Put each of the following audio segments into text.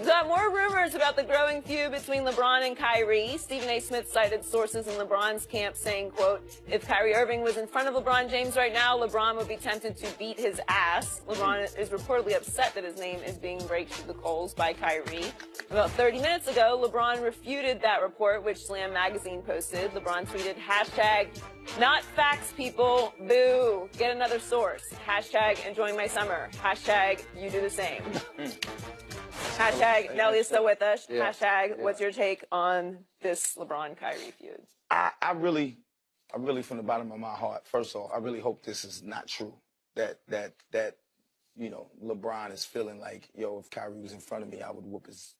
We've got more rumors about the growing feud between LeBron and Kyrie. Stephen A. Smith cited sources in LeBron's camp saying, quote, if Kyrie Irving was in front of LeBron James right now, LeBron would be tempted to beat his ass. LeBron is reportedly upset that his name is being raked through the coals by Kyrie. About 30 minutes ago, LeBron refuted that report, which Slam magazine posted. LeBron tweeted, hashtag, not facts, people, boo, get another source. Hashtag, enjoying my summer. Hashtag, you do the same. Hashtag, Nelly is still with us. Yeah. Hashtag, what's your take on this LeBron-Kyrie feud? I really, from the bottom of my heart, first of all, I really hope this is not true. That you know, LeBron is feeling like, yo, if Kyrie was in front of me, I would whoop his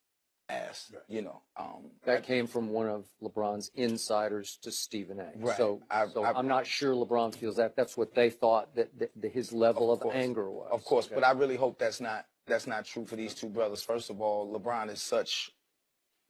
ass, you know. That came from one of LeBron's insiders to Stephen A. Right. So I'm not sure LeBron feels that. That's what they thought that his level of anger was. Of course, but I really hope that's not true for these two brothers. First of all, LeBron is such,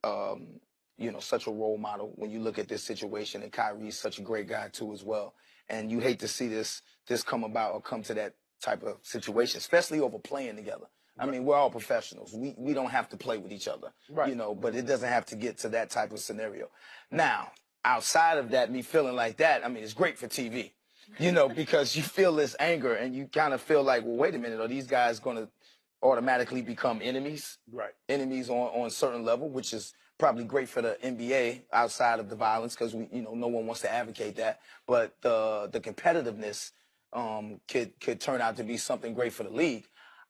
you know, such a role model when you look at this situation, and Kyrie's such a great guy too as well. And you hate to see this come about or come to that type of situation, especially over playing together. I mean, we're all professionals. We don't have to play with each other, you know, but it doesn't have to get to that type of scenario. Now, outside of that, me feeling like that, I mean, it's great for TV, you know, because you feel this anger and you kind of feel like, well, wait a minute, are these guys going to automatically become enemies? Right. Enemies on a certain level, which is probably great for the NBA outside of the violence, because you know, no one wants to advocate that. But the competitiveness could turn out to be something great for the league.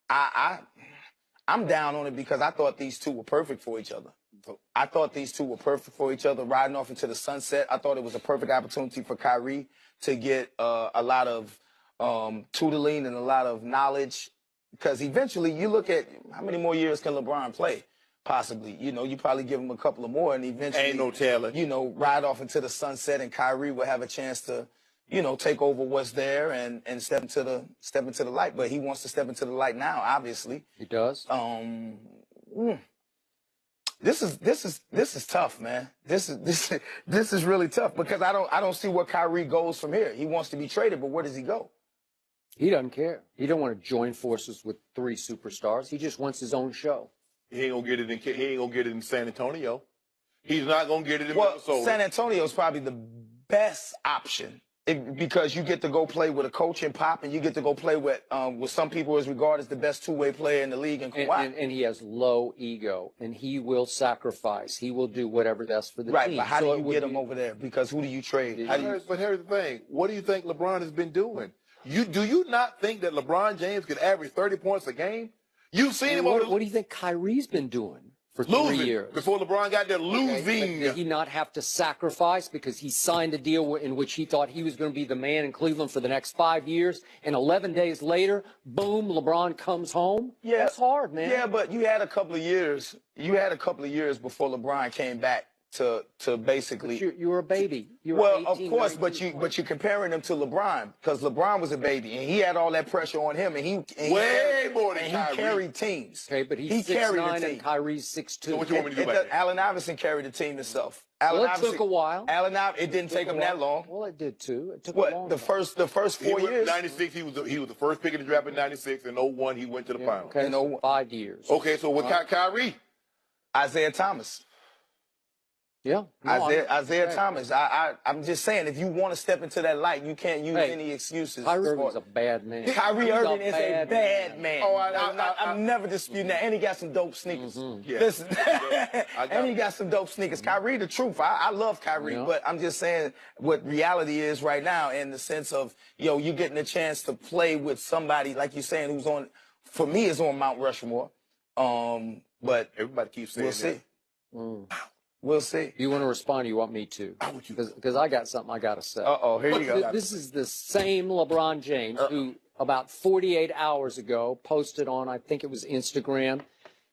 I'm down on it because I thought these two were perfect for each other. I thought these two were perfect for each other, riding off into the sunset. I thought it was a perfect opportunity for Kyrie to get a lot of tutoring and a lot of knowledge, because eventually you look at how many more years can LeBron play, possibly. You know, you probably give him a couple of more, and eventually, ain't no telling, you know, ride off into the sunset, and Kyrie will have a chance to, you know, take over what's there and step into the light. But he wants to step into the light now, obviously. He does. This is tough, man. This is really tough, because I don't see where Kyrie goes from here. He wants to be traded, but where does he go? He doesn't care. He don't want to join forces with three superstars. He just wants his own show. He ain't gonna get it in San Antonio. He's not gonna get it in Minnesota. Well, San Antonio is probably the best option. Because you get to go play with a coach and Pop, and you get to go play with some people is regarded as the best two-way player in the league in Kawhi. And he has low ego, and he will sacrifice. He will do whatever that's for the team. Right, but how do you get him over there? Because who do you trade? But here's the thing. What do you think LeBron has been doing? Do you not think that LeBron James could average 30 points a game? You've seen him over. What do you think Kyrie's been doing for losing 3 years? Before LeBron got there, losing. Did he not have to sacrifice because he signed a deal in which he thought he was going to be the man in Cleveland for the next 5 years, and 11 days later, boom, LeBron comes home? Yeah. That's hard, man. Yeah, but you had a couple of years. You had a couple of years before LeBron came back to basically. But you were a baby. You were well, 18, of course, 19, but you're comparing him to LeBron, because LeBron was a baby and he had all that pressure on him, and he way more than Kyrie. He carried teams. Okay, but he's 6'9" and Kyrie's 6'2". So what you want me to do about that? Allen Iverson carried the team himself. It took a while. It didn't take him that long. Well, it did too. It took what, a long the time. first 4 years. 96, he was the first pick in the draft in 96. In 01, he went to the final. Okay, so 5 years. Okay, so with Kyrie, Isaiah Thomas. Yeah. No, Isaiah Thomas. I'm just saying, if you want to step into that light, you can't use any excuses. Kyrie Irving's a bad man. Kyrie Irving is a bad man. Oh, I'm never disputing that. And he got some dope sneakers. Yeah. Listen, and he got some dope sneakers. Kyrie, the truth. I love Kyrie, but I'm just saying what reality is right now, in the sense of, yo, you getting a chance to play with somebody, like you're saying, who's on, for me, is on Mount Rushmore. But everybody keeps saying we'll see. We'll see. You want to respond, or you want me to? Because I got something I got to say. Uh-oh, here you go. This is the same LeBron James who, about 48 hours ago, posted on, I think it was Instagram,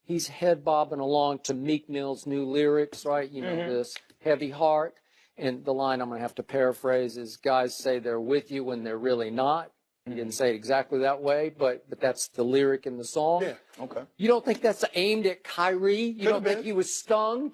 he's head bobbing along to Meek Mill's new lyrics, right? You know, this heavy heart. And the line I'm going to have to paraphrase is, guys say they're with you when they're really not. He didn't say it exactly that way, but that's the lyric in the song. Yeah, okay. You don't think that's aimed at Kyrie? You don't think he was stung?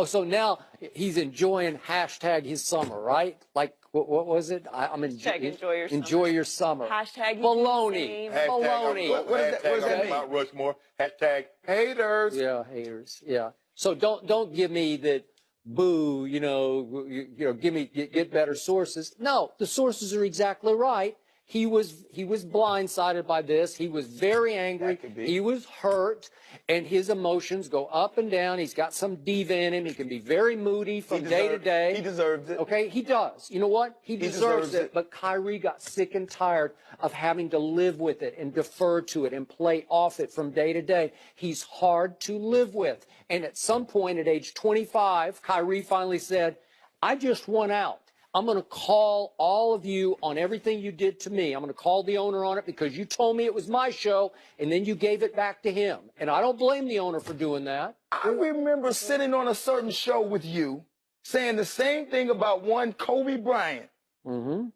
So now he's enjoying hashtag his summer, right? Like what was it? Hashtag enjoy your summer. Hashtag baloney. Hashtag Baloney. What does that mean? Mount Rushmore. Hashtag haters. Yeah, haters. Yeah. So don't give me that. Boo. Get better sources. No, the sources are exactly right. He was blindsided by this. He was very angry. He was hurt, and his emotions go up and down. He's got some diva in him. He can be very moody from day to day. He deserves it. Okay, he does. You know what? He deserves it. But Kyrie got sick and tired of having to live with it and defer to it and play off it from day to day. He's hard to live with. And at some point at age 25, Kyrie finally said, I just won out. I'm going to call all of you on everything you did to me. I'm going to call the owner on it because you told me it was my show, and then you gave it back to him. And I don't blame the owner for doing that. I remember sitting on a certain show with you saying the same thing about one Kobe Bryant. Mm-hmm.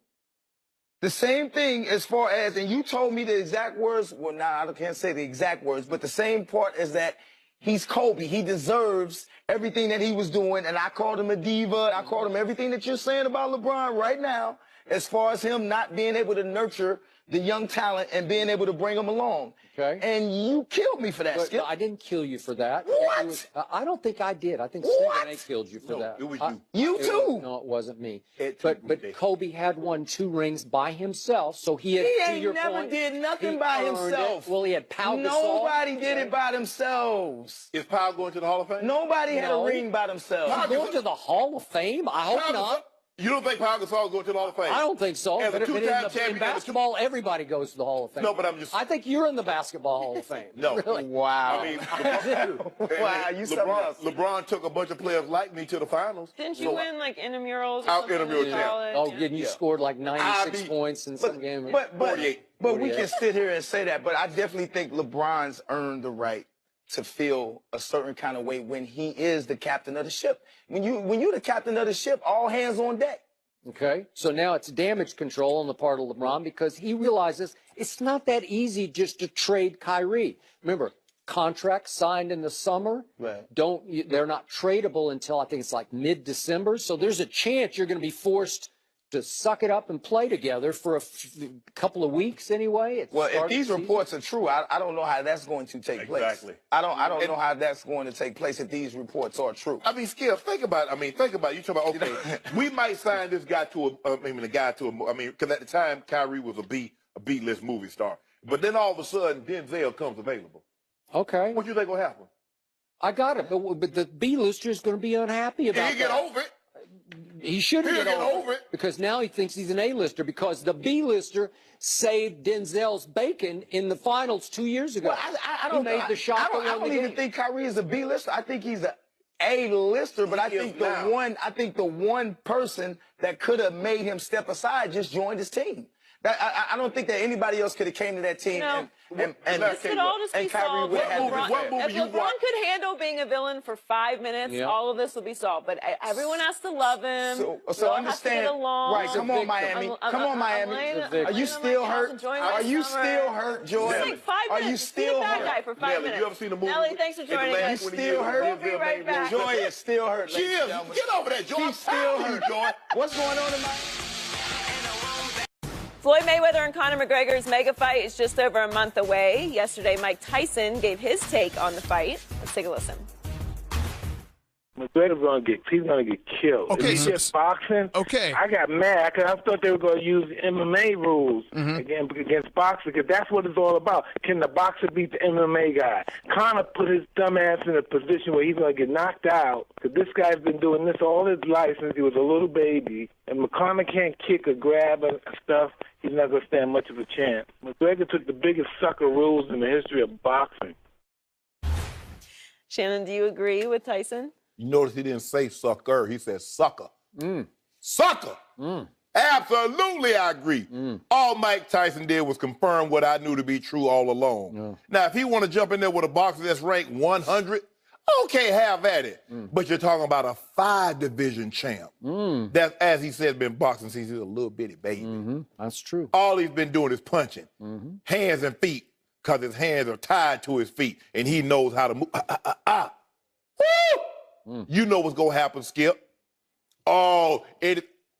The same thing as far as, and you told me the exact words, well, now I can't say the exact words, but the same part is that he's Kobe. He deserves everything that he was doing, and I called him a diva. I called him everything that you're saying about LeBron right now, as far as him not being able to nurture the young talent and being able to bring them along. Okay. And you killed me for that, But Skip. I didn't kill you for that. What? I don't think I did. I think What? Stephen A. killed you for that. It was you. You too. No, it wasn't me. But But Kobe had won 2 rings by himself, so he had. He to ain't your never point, did nothing he by earned himself. it. Well, he had Pau Gasol. Nobody did it by themselves. Is Powell going to the Hall of Fame? Nobody had a No. ring by themselves. He's going to the Hall of Fame? I hope Powell not. Gasol- You don't think Powell Gasol is going to the Hall of Fame? I don't think so. As a But two-time in champion, basketball, everybody goes to the Hall of Fame. No, but I'm just- I think you're in the Basketball Hall of Fame. No. Really. Wow. I mean, Wow, you something else. LeBron took a bunch of players like me to the finals. Didn't you win like intramurals? Or Out something intramural in champ. college? Oh, and you scored like 96 I beat- points in some game. But 48. we can sit here and say that, but I definitely think LeBron's earned the right to feel a certain kind of way when he is the captain of the ship. When you're the captain of the ship, all hands on deck. Okay, so now it's damage control on the part of LeBron because he realizes it's not that easy just to trade Kyrie. Remember, contracts signed in the summer Right. they're not tradable until I think it's like mid-December. So there's a chance you're going to be forced to suck it up and play together for a couple of weeks anyway. At the Well, start if these of the reports are true, I don't know how that's going to take place. Exactly. I don't know how that's going to take place if these reports are true. I mean, Skip, think about it. You talk about, okay, we might sign this guy to because at the time, Kyrie was a B-list movie star. But then all of a sudden, Denzel comes available. season. Okay, What do you think will happen? I got it. But the B-lister is going to be unhappy about He'll get that. over it. He shouldn't He'll get get over it. because now he thinks he's an A-lister because the B-lister saved Denzel's bacon in the finals 2 years ago. Well, I He don't made the shot I to win don't the even game. think Kyrie is a B-lister. I think he's a A-lister, but I He is think now. the one person that could have made him step aside just joined his team. I don't think that anybody else could have came to that team No. and This could all just be Kyrie solved. would If have had LeBron, to what movie if you LeBron watch? could handle being a villain for 5 minutes, Yeah. all of this will be solved. But everyone has to love him. So We all understand, have to get along. right? Come on, victim. Miami. Come on, Miami. Are you still hurt? Are you still hurt, Joy? It's like 5 Are minutes. you Just be a still bad hurt? guy for 5 Nelly, minutes. you ever seen the movie? Nelly, thanks for in the joining last us. 20 Still years, hurt? We'll be right back. Joy is still hurt. ladies and Cheers. gentlemen. Get over that, Joy. I'm She's still proud of you, hurt. Joy. What's going on in my? Floyd Mayweather and Conor McGregor's mega fight is just over a month away. Yesterday, Mike Tyson gave his take on the fight. Let's take a listen. McGregor's he's gonna get killed. Okay, if so- it's boxing. Okay. I got mad because I thought they were gonna use MMA rules against boxing because that's what it's all about. Can the boxer beat the MMA guy? Conor put his dumb ass in a position where he's gonna get knocked out because this guy's been doing this all his life since he was a little baby. And Conor can't kick or grab and stuff. He's not gonna stand much of a chance. McGregor took the biggest sucker rules in the history of boxing. Shannon, do you agree with Tyson? You notice he didn't say sucker. He said sucker. Sucker. Absolutely, I agree. All Mike Tyson did was confirm what I knew to be true all along. Now, if he want to jump in there with a boxer that's ranked 100, okay, have at it. But you're talking about a 5-division champ. That, as he said, been boxing since he was a little bitty baby. That's true. All he's been doing is punching. Hands and feet, because his hands are tied to his feet, and he knows how to move. Woo! You know what's going to happen, Skip. Oh,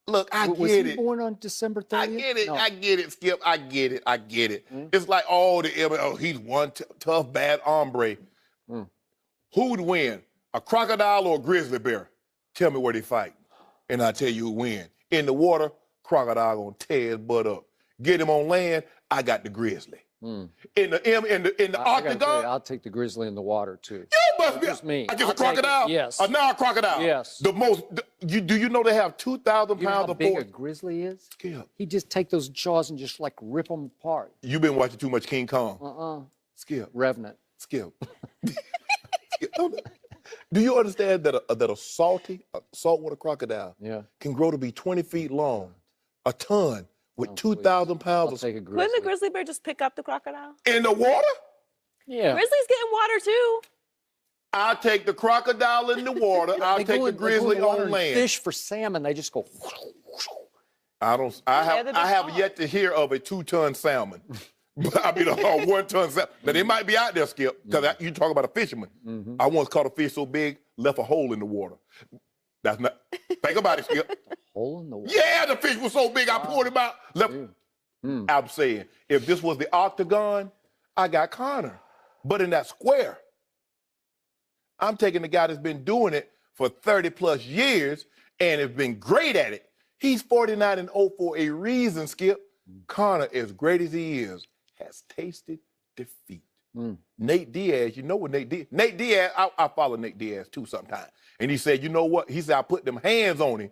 Look, I Was get he it. born on December 30th? I get it. No. I get it, Skip. I get it. I get it. It's like, oh, he's one tough, bad hombre. Who would win, a crocodile or a grizzly bear? Tell me where they fight, and I'll tell you who win. In the water, crocodile gonna tear his butt up. Get him on land, I got the grizzly. In the octagon, I'll take the grizzly in the water too. you must be Just me. against I'll a crocodile. take it. Yes. A non-crocodile. Yes. The most. Do you know they have 2,000 You know pounds how of big a force? grizzly is? Skip. He just take those jaws and just like rip them apart. You've been watching too much King Kong. Skip. Revenant. Skip. Skip. Do you understand that a saltwater crocodile can grow to be 20 feet long, a ton, with 2,000 I'll pounds take a Couldn't grizzly. the grizzly bear just pick up the crocodile? in the water? Yeah. Grizzly's getting water too. I'll take the crocodile in the water. I'll They take go the in- they go in grizzly the water on and land. Fish for salmon, they just go. I they're the have big yet to hear of a 2-ton salmon. I mean, a 1-ton salmon. Now, they might be out there, Skip, because you talk about a fisherman. I once caught a fish so big, left a hole in the water. That's not, think about it, Skip. Hole in the water. Yeah, the fish was so big, I poured him out. Left. I'm saying, if this was the octagon, I got Connor. But in that square, I'm taking the guy that's been doing it for 30 plus years and has been great at it. He's 49-0 for a reason, Skip. Connor, as great as he is, has tasted defeat. Nate Diaz, you know what Nate Diaz, I follow Nate Diaz too sometimes. And he said, you know what? He said, I put them hands on him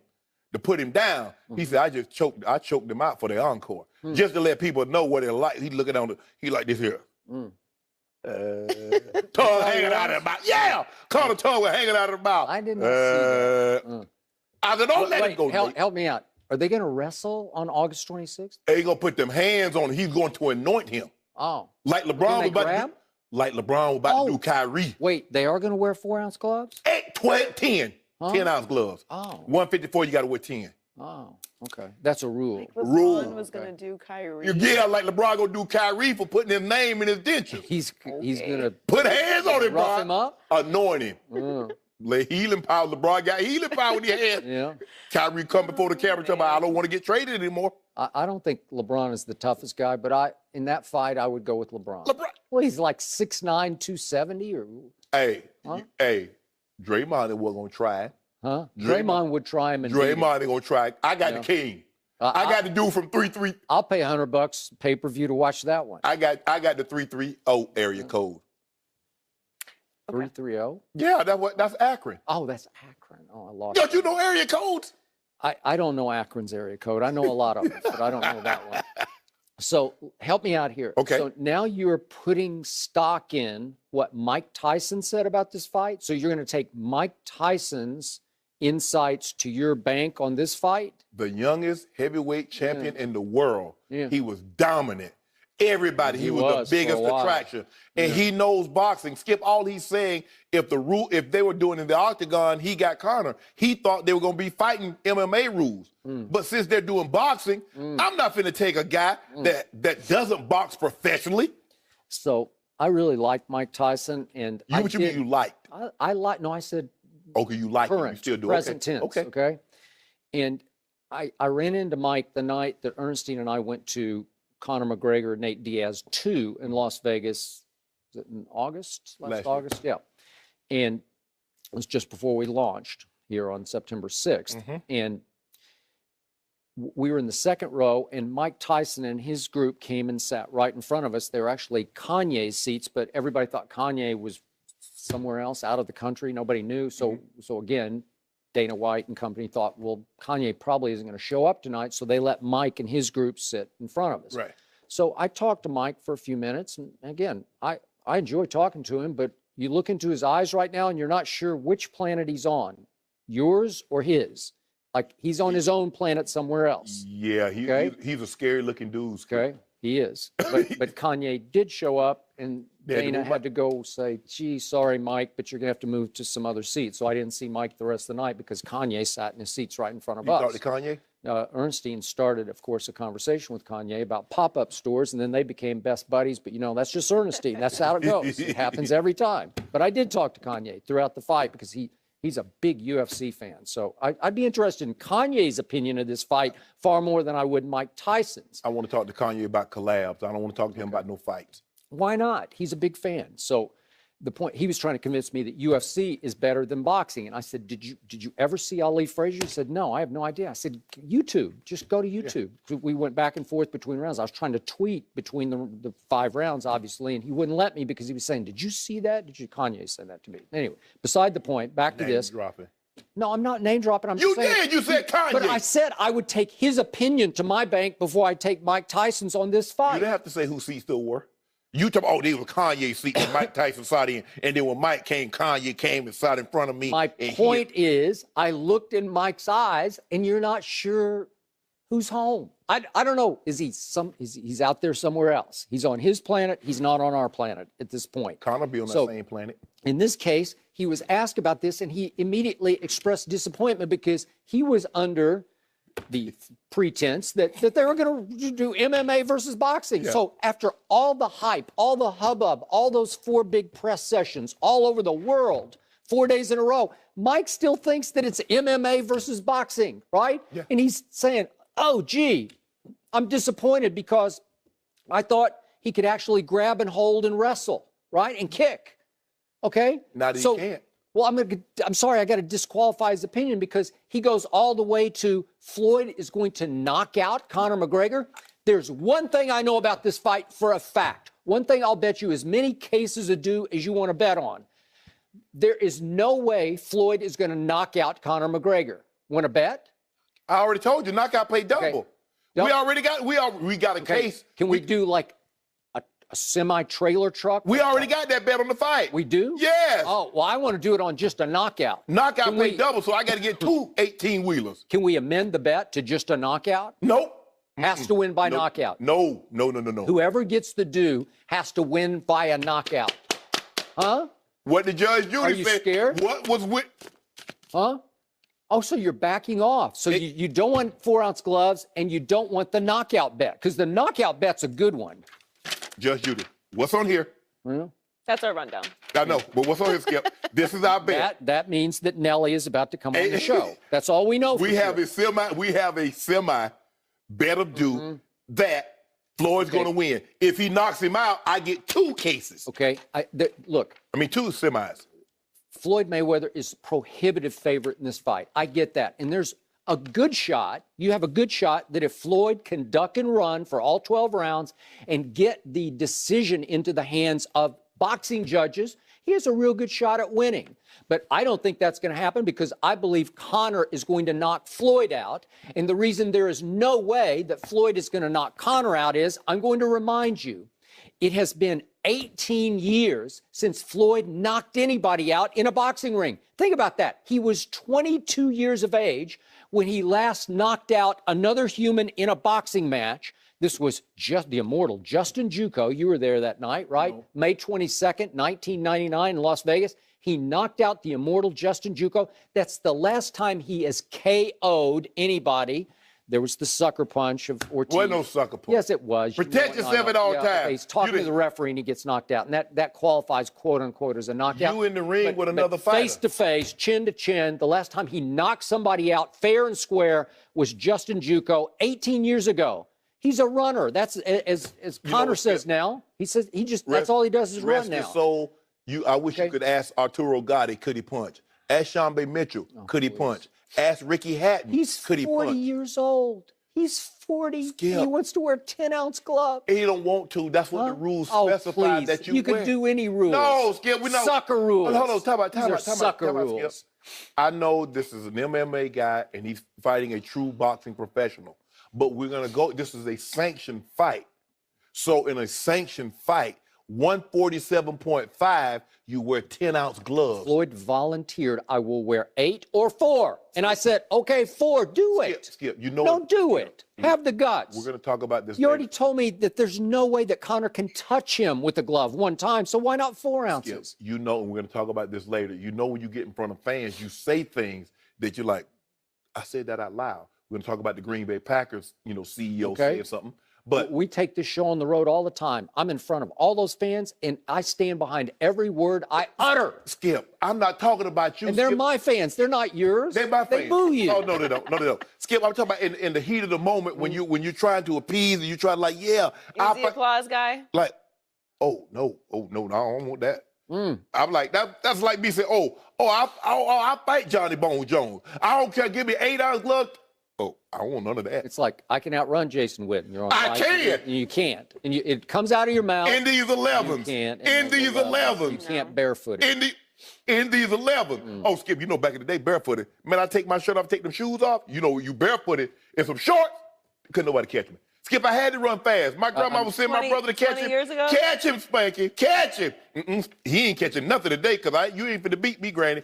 to put him down. He said, I choked him out for the encore. Just to let people know what it's like. He looking on he like this here. Tongue hanging out of the mouth. Yeah! Connor tongue was hanging out of the mouth. I did not see that. I said, don't let him go. Help me out. Are they going to wrestle on August 26th? He gonna put them hands on him. He's going to anoint him. Oh. Like LeBron was about to do, like LeBron was about to do Kyrie. Wait, they are going to wear 4-ounce gloves? 10 10-ounce gloves. Oh. 154, you got to wear 10. Oh, okay. That's a rule. LeBron was going to do Kyrie. Yeah, like LeBron gonna do Kyrie for putting his name in his dentures. He's going to Put hands on him, rough bro. him up? Anoint him. Let healing power. LeBron got healing power in his hands. Yeah. Kyrie come before the camera, tell me I don't want to get traded anymore. I don't think LeBron is the toughest guy, but in that fight, I would go with LeBron. Well, he's like 6'9", 270 or... Hey, Draymond wasn't gonna try. Huh? Draymond would try him and beat him. Draymond ain't gonna try. I got the king. I got the dude from 3-3. I'll pay $100 pay-per-view to watch that one. I got the 330 area code. 330? Yeah, that's Akron. Oh, that's Akron. Oh, I lost. Don't you know area codes? I don't know Akron's area code. I know a lot of them, but I don't know that one. So help me out here. Okay. So now you're putting stock in what Mike Tyson said about this fight. So you're going to take Mike Tyson's insights to your bank on this fight? The youngest heavyweight champion in the world. Yeah. He was dominant. Everybody, he was the biggest for a while. attraction. And he knows boxing. Skip, all he's saying, if they were doing it in the octagon, he got Conor. He thought they were going to be fighting MMA rules. But since they're doing boxing, I'm not finna take a guy that doesn't box professionally. So I really like Mike Tyson. And What you mean you liked? I like, no, I said Okay, you like him. You current, still do. present Okay. tense. Okay. And I ran into Mike the night that Ernestine and I went to Conor McGregor, Nate Diaz 2 in Las Vegas. Was it in August? Last August? Yeah. And it was just before we launched here on September 6th. And we were in the second row, and Mike Tyson and his group came and sat right in front of us. They were actually Kanye's seats, but everybody thought Kanye was somewhere else out of the country. Nobody knew. So again, Dana White and company thought, well, Kanye probably isn't going to show up tonight. So they let Mike and his group sit in front of us. Right. So I talked to Mike for a few minutes. And again, I enjoy talking to him, but you look into his eyes right now and you're not sure which planet he's on, yours or his. Like he's on his own planet somewhere else. Yeah, he's a scary looking dude. Skip. Okay, he is. But Kanye did show up, and Dana had to go say, gee, sorry, Mike, but you're going to have to move to some other seats. So I didn't see Mike the rest of the night because Kanye sat in his seats right in front of us. You talked to Kanye? Ernestine started, of course, a conversation with Kanye about pop-up stores, and then they became best buddies. But, that's just Ernestine. That's how it goes. It happens every time. But I did talk to Kanye throughout the fight because he He's a big UFC fan. So I'd be interested in Kanye's opinion of this fight far more than I would Mike Tyson's. I want to talk to Kanye about collabs. I don't want to talk to him about no fights. Why not? He's a big fan. So the point, he was trying to convince me that UFC is better than boxing. And I said, did you ever see Ali Frazier? He said, no, I have no idea. I said, YouTube, just go to YouTube. Yeah. We went back and forth between rounds. I was trying to tweet between the 5 rounds, obviously, and he wouldn't let me because he was saying, did you see that? Kanye send that to me. Anyway, beside the point, back to this. Dropping. No, I'm not name dropping. You said Kanye. But I said I would take his opinion to my bank before I take Mike Tyson's on this fight. You didn't have to say who seats still were. You talk about, they were Kanye seat and Mike Tyson sat in, and then when Mike came, Kanye came and sat in front of me. My point is, I looked in Mike's eyes, and you're not sure who's home. I don't know. He's out there somewhere else. He's on his planet. He's not on our planet at this point. Conor be on that same planet. In this case, he was asked about this, and he immediately expressed disappointment because he was under the pretense that they were going to do MMA versus boxing. Yeah. So after all the hype, all the hubbub, all those 4 big press sessions all over the world, 4 days in a row, Mike still thinks that it's MMA versus boxing, right? Yeah. And he's saying, oh, gee, I'm disappointed because I thought he could actually grab and hold and wrestle, right? And kick. Okay? Not he can't. Well, I'm sorry, I got to disqualify his opinion because he goes all the way to Floyd is going to knock out Conor McGregor. There's one thing I know about this fight for a fact. One thing I'll bet you as many cases ado as you want to bet on. There is no way Floyd is going to knock out Conor McGregor. Want to bet? I already told you, knockout play double. Okay. We got a case. Can we do like a semi-trailer truck? We already got that bet on the fight. We do? Yes. Oh, well, I want to do it on just a knockout. Knockout play double, so I got to get 2 18-wheelers. Can we amend the bet to just a knockout? Nope. Has to win by knockout. No. Whoever gets the due has to win by a knockout. Huh? What did Judge Judy say? Are you scared? What was with? Huh? Oh, so you're backing off. So you don't want 4-ounce gloves and you don't want the knockout bet because the knockout bet's a good one. Judge Judy, what's on here? That's our rundown. I know, but what's on here, Skip? This is our bet. That means that Nelly is about to come on the show. That's all we know. We have a semi bet of due that Floyd's going to win. If he knocks him out, I get 2 cases. Okay, look. 2 semis. Floyd Mayweather is prohibitive favorite in this fight. I get that. And there's a good shot. You have a good shot that if Floyd can duck and run for all 12 rounds and get the decision into the hands of boxing judges, he has a real good shot at winning. But I don't think that's going to happen because I believe Conor is going to knock Floyd out. And the reason there is no way that Floyd is going to knock Conor out is, I'm going to remind you, it has been 18 years since Floyd knocked anybody out in a boxing ring. Think about that. He was 22 years of age when he last knocked out another human in a boxing match. This was just the immortal Justin Juco. You were there that night, right? No. May 22nd, 1999 in Las Vegas. He knocked out the immortal Justin Juco. That's the last time he has KO'd anybody. There was the sucker punch of Ortiz. Wasn't no sucker punch. Yes, it was. Protect yourself at all times. He's talking to the referee and he gets knocked out. And that qualifies, quote unquote, as a knockout. You in the ring with another fighter. Face to face, chin to chin. The last time he knocked somebody out fair and square was Justin Juco 18 years ago. He's a runner. That's as Conor says now. He says that's all he does is run now. Rest his soul. I wish you could ask Arturo Gotti, could he punch? Ask Sean B. Mitchell, could he punch? Ask Ricky Hatton, could he punch? He's 40 years old. He's 40. Skip. He wants to wear 10-ounce gloves. He don't want to. That's what the rules specify that you can do any rules. No, Skip, we know. Sucker rules. Hold on, time out. Sucker rules. I know this is an MMA guy, and he's fighting a true boxing professional. But we're going to go, this is a sanctioned fight. So in a sanctioned fight, 147.5, you wear 10-ounce gloves. Floyd volunteered, I will wear 8 or 4. And I said, okay, 4, do it. Skip, you know. Don't do it. Have the guts. We're going to talk about this You already told me that there's no way that Conor can touch him with a glove one time, so why not 4 ounces? Skip, you know, and we're going to talk about this later. You know when you get in front of fans, you say things that you're like, I said that out loud. We're going to talk about the Green Bay Packers, CEO saying something. But we take this show on the road all the time. I'm in front of all those fans, and I stand behind every word I utter. Skip, I'm not talking about you. And they're Skip. my fans. They're not yours. They're my fans. They boo you. Oh, no, they don't. No, they don't. Skip, I'm talking about in the heat of the moment when you're trying to appease and you try to You're the applause guy? like, oh no, I don't want that. I'm like, that's like me saying, I fight Johnny Bones Jones. I don't care, give me 8 hours glove. Oh, I don't want none of that. It's like, I can outrun Jason Witten. You're on I can. And you can't. And it comes out of your mouth. In these 11s. You can't. In these 11s. You can't barefoot it. In these 11s. Oh, Skip, back in the day, barefooted. Man, I take my shirt off, take them shoes off. You barefooted in some shorts. Couldn't nobody catch me. Skip, I had to run fast. My grandma was sending my brother to catch 20 him. years ago? Catch him, Spanky. Catch him. He ain't catching nothing today because you ain't finna beat me, Granny.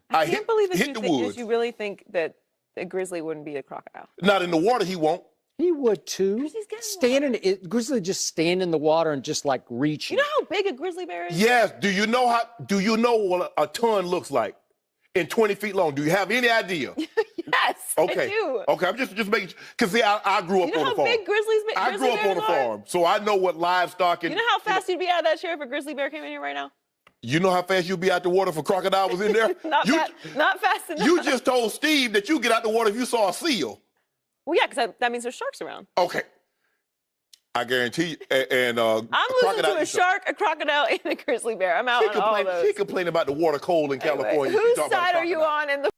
I can't believe that the you really think that a grizzly wouldn't be a crocodile. Not in the water, he won't. He would too. Grizzlies get Grizzly just stand in the water and just like reach. You know how big a grizzly bear is? Yes. Do you know what a ton looks like in 20 feet long? Do you have any idea? Yes, Okay. I do. Okay, I'm just making sure. Because, see, I grew up You know on a how farm. big grizzly I grew up on a bears are? farm, so I know what livestock and. You know how fast you'd be out of that chair if a grizzly bear came in here right now? You know how fast you'd be out the water if a crocodile was in there? Not fast enough. You just told Steve that you get out the water if you saw a seal. Well, yeah, because that means there's sharks around. Okay. I guarantee you. And I'm losing to a shark, a crocodile, and a grizzly bear. I'm out on all those. She complaining about the water cold in California. Whose side are you on in the